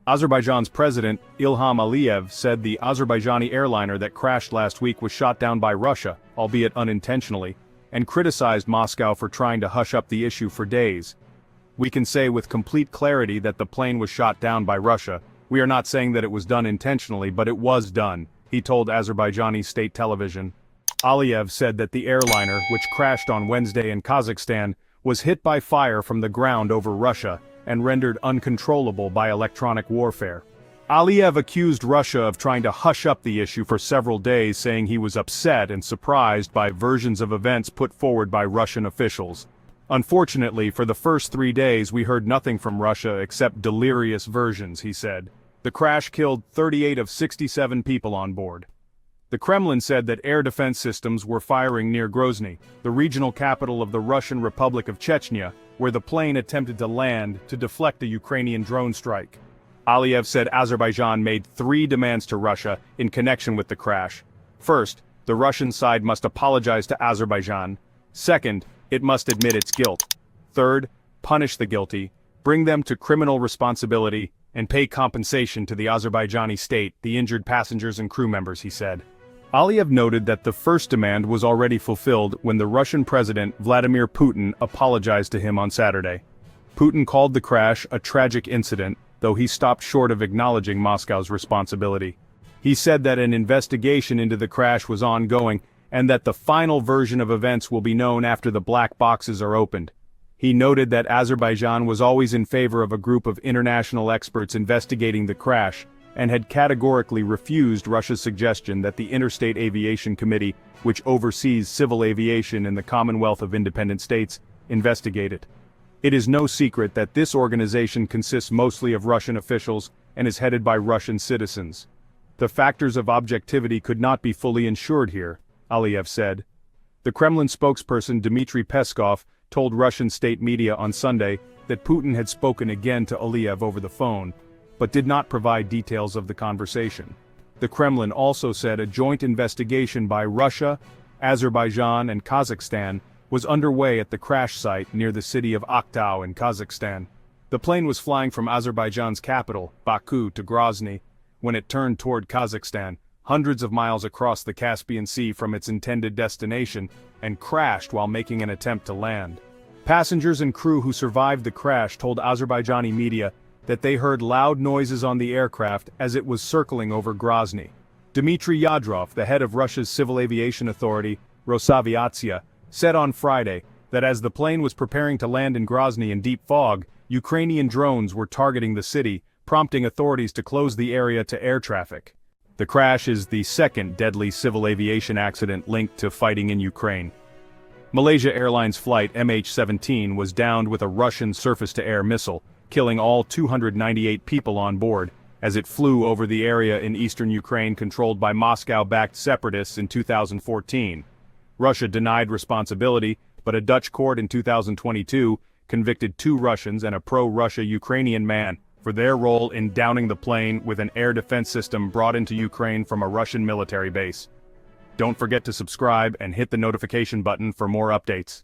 Azerbaijan's president, Ilham Aliyev, said the Azerbaijani airliner that crashed last week was shot down by Russia, albeit unintentionally, and criticized Moscow for trying to hush up the issue for days. "We can say with complete clarity that the plane was shot down by Russia. We are not saying that it was done intentionally, but it was done," he told Azerbaijani state television. Aliyev said that the airliner, which crashed on Wednesday in Kazakhstan, was hit by fire from the ground over Russia, and rendered uncontrollable by electronic warfare. Aliyev accused Russia of trying to hush up the issue for several days, saying he was upset and surprised by versions of events put forward by Russian officials. "Unfortunately, for the first 3 days we heard nothing from Russia except delirious versions," he said. The crash killed 38 of 67 people on board. The Kremlin said that air defense systems were firing near Grozny, the regional capital of the Russian Republic of Chechnya, where the plane attempted to land to deflect a Ukrainian drone strike. Aliyev said Azerbaijan made 3 demands to Russia in connection with the crash. First, the Russian side must apologize to Azerbaijan. Second, it must admit its guilt. Third, punish the guilty, bring them to criminal responsibility, and pay compensation to the Azerbaijani state, the injured passengers and crew members, he said. Aliyev noted that the first demand was already fulfilled when the Russian President Vladimir Putin apologized to him on Saturday. Putin called the crash a tragic incident, though he stopped short of acknowledging Moscow's responsibility. He said that an investigation into the crash was ongoing, and that the final version of events will be known after the black boxes are opened. He noted that Azerbaijan was always in favor of a group of international experts investigating the crash, and had categorically refused Russia's suggestion that the Interstate Aviation Committee, which oversees civil aviation in the Commonwealth of Independent States, investigate it. It is no secret that this organization consists mostly of Russian officials and is headed by Russian citizens. The factors of objectivity could not be fully ensured here, Aliyev said. The Kremlin spokesperson Dmitry Peskov told Russian state media on Sunday that Putin had spoken again to Aliyev over the phone, but did not provide details of the conversation. The Kremlin also said a joint investigation by Russia, Azerbaijan and Kazakhstan was underway at the crash site near the city of Aktau in Kazakhstan. The plane was flying from Azerbaijan's capital, Baku, to Grozny, when it turned toward Kazakhstan, hundreds of miles across the Caspian Sea from its intended destination, and crashed while making an attempt to land. Passengers and crew who survived the crash told Azerbaijani media that they heard loud noises on the aircraft as it was circling over Grozny. Dmitry Yadrov, the head of Russia's civil aviation authority, Rosaviatsia, said on Friday that as the plane was preparing to land in Grozny in deep fog, Ukrainian drones were targeting the city, prompting authorities to close the area to air traffic. The crash is the second deadly civil aviation accident linked to fighting in Ukraine. Malaysia Airlines flight MH17 was downed with a Russian surface-to-air missile, killing all 298 people on board, as it flew over the area in eastern Ukraine controlled by Moscow-backed separatists in 2014. Russia denied responsibility, but a Dutch court in 2022 convicted 2 Russians and a pro-Russia Ukrainian man for their role in downing the plane with an air defense system brought into Ukraine from a Russian military base. Don't forget to subscribe and hit the notification button for more updates.